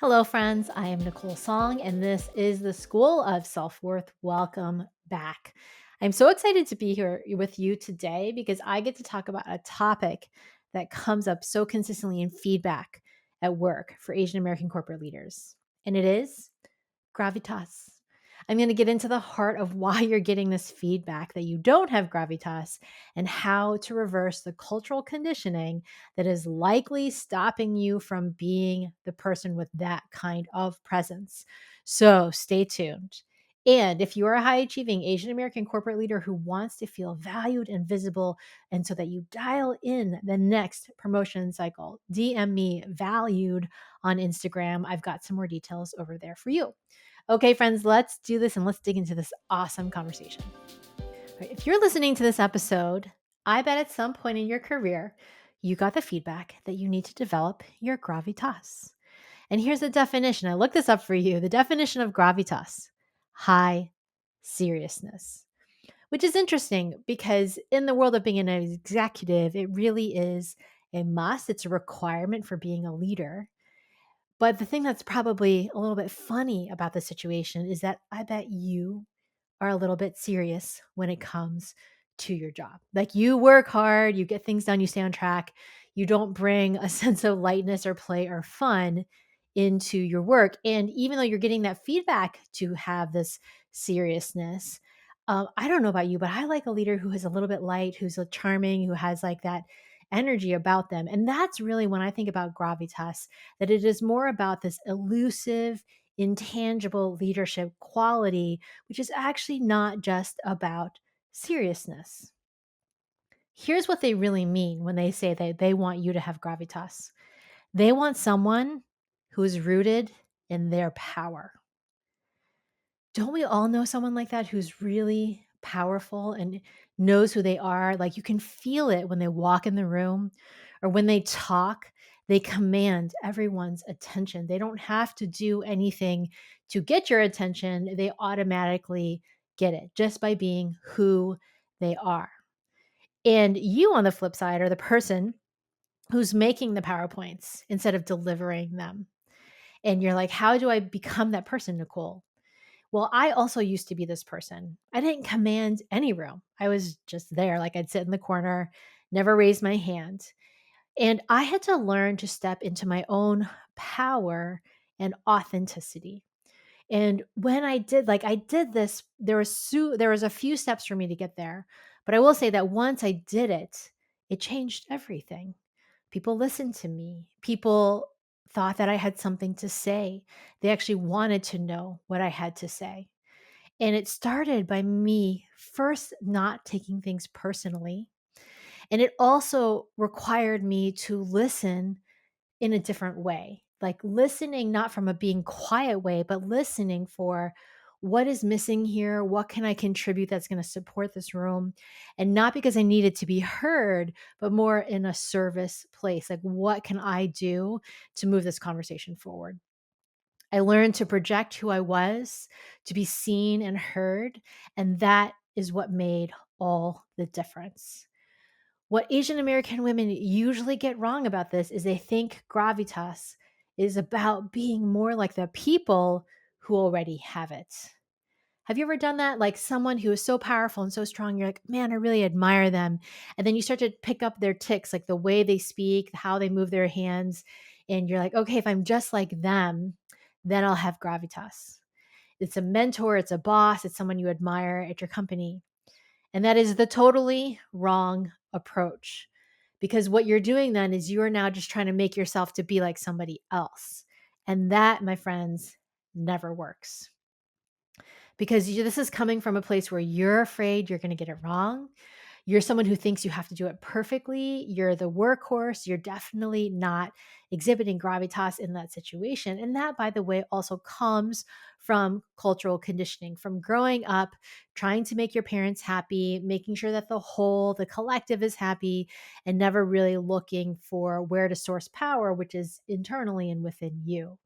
Hello, friends. I am Nicole Song, and this is the School of Self Worth. Welcome back. I'm so excited to be here with you today because I get to talk about a topic that comes up so consistently in feedback at work for Asian American corporate leaders, and it is gravitas. I'm going to get into the heart of why you're getting this feedback that you don't have gravitas and how to reverse the cultural conditioning that is likely stopping you from being the person with that kind of presence. So stay tuned. And if you are a high achieving Asian American corporate leader who wants to feel valued and visible, and so that you dial in the next promotion cycle, DM me valued on Instagram. I've got some more details over there for you. Okay, friends, let's do this and let's dig into this awesome conversation. All right, if you're listening to this episode, I bet at some point in your career, you got the feedback that you need to develop your gravitas. And here's the definition. I looked this up for you. The definition of gravitas: high seriousness, which is interesting because in the world of being an executive, it really is a must. It's a requirement for being a leader. But the thing that's probably a little bit funny about the situation is that I bet you are a little bit serious when it comes to your job. Like, you work hard, you get things done, you stay on track. You don't bring a sense of lightness or play or fun into your work. And even though you're getting that feedback to have this seriousness, I don't know about you, but I like a leader who is a little bit light, who's a charming, who has like that energy about them. And that's really when I think about gravitas, that it is more about this elusive, intangible leadership quality, which is actually not just about seriousness. Here's what they really mean when they say that they want you to have gravitas. They want someone who is rooted in their power. Don't we all know someone like that who's really powerful and knows who they are? Like, you can feel it when they walk in the room or when they talk. They command everyone's attention. They don't have to do anything to get your attention. They automatically get it just by being who they are. And you, on the flip side, are the person who's making the PowerPoints instead of delivering them. And you're like, how do I become that person, Nicole? Well, I also used to be this person. I didn't command any room. I was just there. Like, I'd sit in the corner, never raise my hand. And I had to learn to step into my own power and authenticity. And when I did, like, I did this, there was a few steps for me to get there. But I will say that once I did it, it changed everything. People listened to me. People thought that I had something to say. They actually wanted to know what I had to say. And it started by me first not taking things personally. And it also required me to listen in a different way, like listening not from a being quiet way, but listening for what is missing here? What can I contribute that's going to support this room? And not because I needed to be heard, but more in a service place. Like, what can I do to move this conversation forward? I learned to project who I was, to be seen and heard. And that is what made all the difference. What Asian American women usually get wrong about this is they think gravitas is about being more like the people who already have it. Have you ever done that? Like, someone who is so powerful and so strong, you're like, man, I really admire them. And then you start to pick up their ticks, like the way they speak, how they move their hands. And you're like, okay, if I'm just like them, then I'll have gravitas. It's a mentor, it's a boss, it's someone you admire at your company. And that is the totally wrong approach. Because what you're doing then is you're now just trying to make yourself to be like somebody else. And that, my friends, never works. Because this is coming from a place where you're afraid you're going to get it wrong. You're someone who thinks you have to do it perfectly. You're the workhorse. You're definitely not exhibiting gravitas in that situation. And that, by the way, also comes from cultural conditioning, from growing up, trying to make your parents happy, making sure that the whole, the collective is happy, and never really looking for where to source power, which is internally and within you.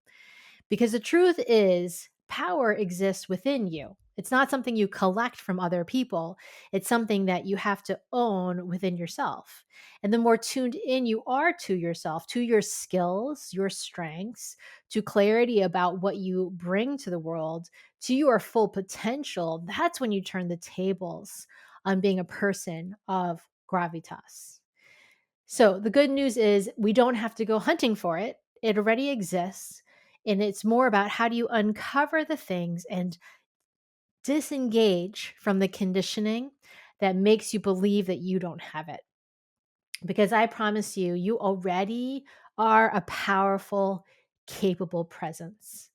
Because the truth is, power exists within you. It's not something you collect from other people. It's something that you have to own within yourself. And the more tuned in you are to yourself, to your skills, your strengths, to clarity about what you bring to the world, to your full potential, that's when you turn the tables on being a person of gravitas. So the good news is we don't have to go hunting for it. It already exists. And it's more about how do you uncover the things and disengage from the conditioning that makes you believe that you don't have it. Because I promise you, you already are a powerful, capable presence.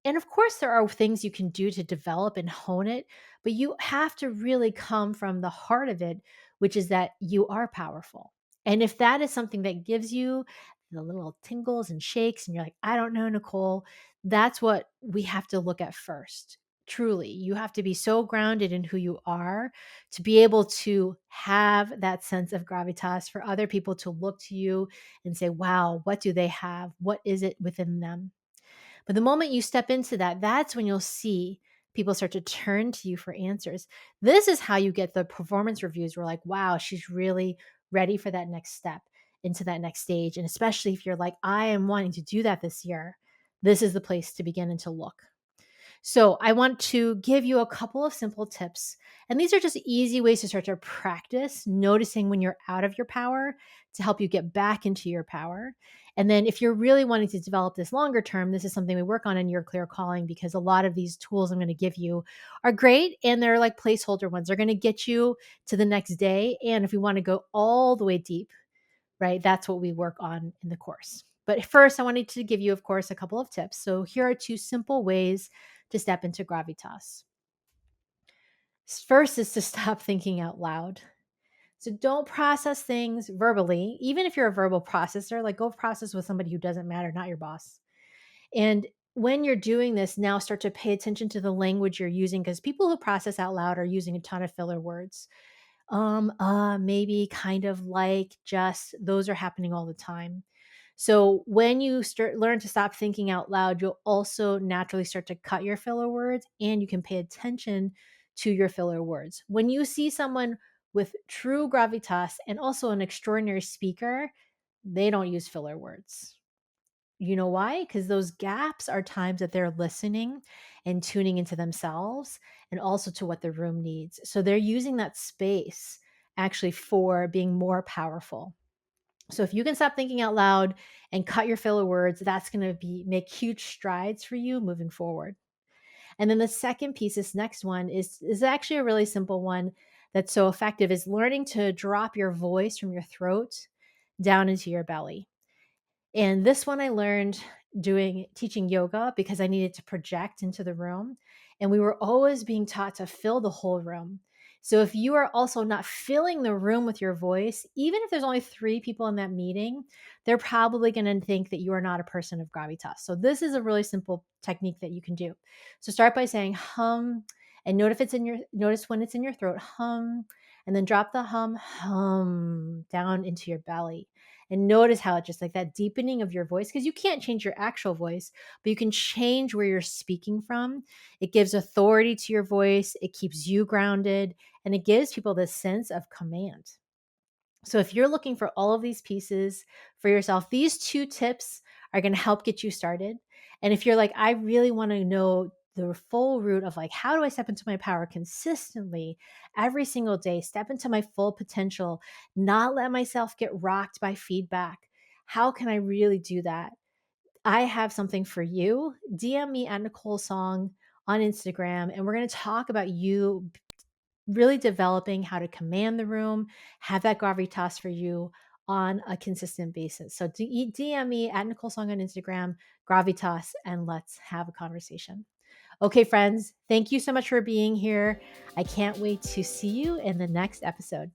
And of course, there are things you can do to develop and hone it, but you have to really come from the heart of it, which is that you are powerful. And if that is something that gives you the little tingles and shakes, and you're like, I don't know, Nicole, that's what we have to look at first. Truly, you have to be so grounded in who you are to be able to have that sense of gravitas for other people to look to you and say, wow, what do they have? What is it within them? But the moment you step into that, that's when you'll see people start to turn to you for answers. This is how you get the performance reviews. We're like, wow, she's really ready for that next step into that next stage. And especially if you're like, I am wanting to do that this year, this is the place to begin and to look. So, I want to give you a couple of simple tips. And these are just easy ways to start to practice noticing when you're out of your power to help you get back into your power. And then, if you're really wanting to develop this longer term, this is something we work on in Your Clear Calling because a lot of these tools I'm going to give you are great and they're like placeholder ones. They're going to get you to the next day. And if we want to go all the way deep, right? That's what we work on in the course. But first, I wanted to give you, of course, a couple of tips. So here are two simple ways to step into gravitas. First is to stop thinking out loud. So don't process things verbally, even if you're a verbal processor, like go process with somebody who doesn't matter, not your boss. And when you're doing this, now start to pay attention to the language you're using because people who process out loud are using a ton of filler words. Maybe, kind of, like, just, those are happening all the time. So when you learn to stop thinking out loud, you'll also naturally start to cut your filler words and you can pay attention to your filler words. When you see someone with true gravitas and also an extraordinary speaker, they don't use filler words. You know why? Because those gaps are times that they're listening and tuning into themselves and also to what the room needs. So they're using that space actually for being more powerful. So if you can stop thinking out loud and cut your filler words, that's going to be make huge strides for you moving forward. And then the second piece, this next one is actually a really simple one that's so effective is learning to drop your voice from your throat down into your belly. And this one I learned teaching yoga because I needed to project into the room. And we were always being taught to fill the whole room. So if you are also not filling the room with your voice, even if there's only 3 people in that meeting, they're probably going to think that you are not a person of gravitas. So this is a really simple technique that you can do. So start by saying hum and notice when it's in your throat, hum, and then drop the hum down into your belly. And notice how it just like that deepening of your voice, because you can't change your actual voice, but you can change where you're speaking from. It gives authority to your voice. It keeps you grounded and it gives people this sense of command. So if you're looking for all of these pieces for yourself, these 2 tips are going to help get you started. And if you're like, I really want to know the full root of like, how do I step into my power consistently every single day, step into my full potential, not let myself get rocked by feedback. How can I really do that? I have something for you. DM me at Nicole Song on Instagram, and we're going to talk about you really developing how to command the room, have that gravitas for you on a consistent basis. So DM me at Nicole Song on Instagram, gravitas, and let's have a conversation. Okay, friends, thank you so much for being here. I can't wait to see you in the next episode.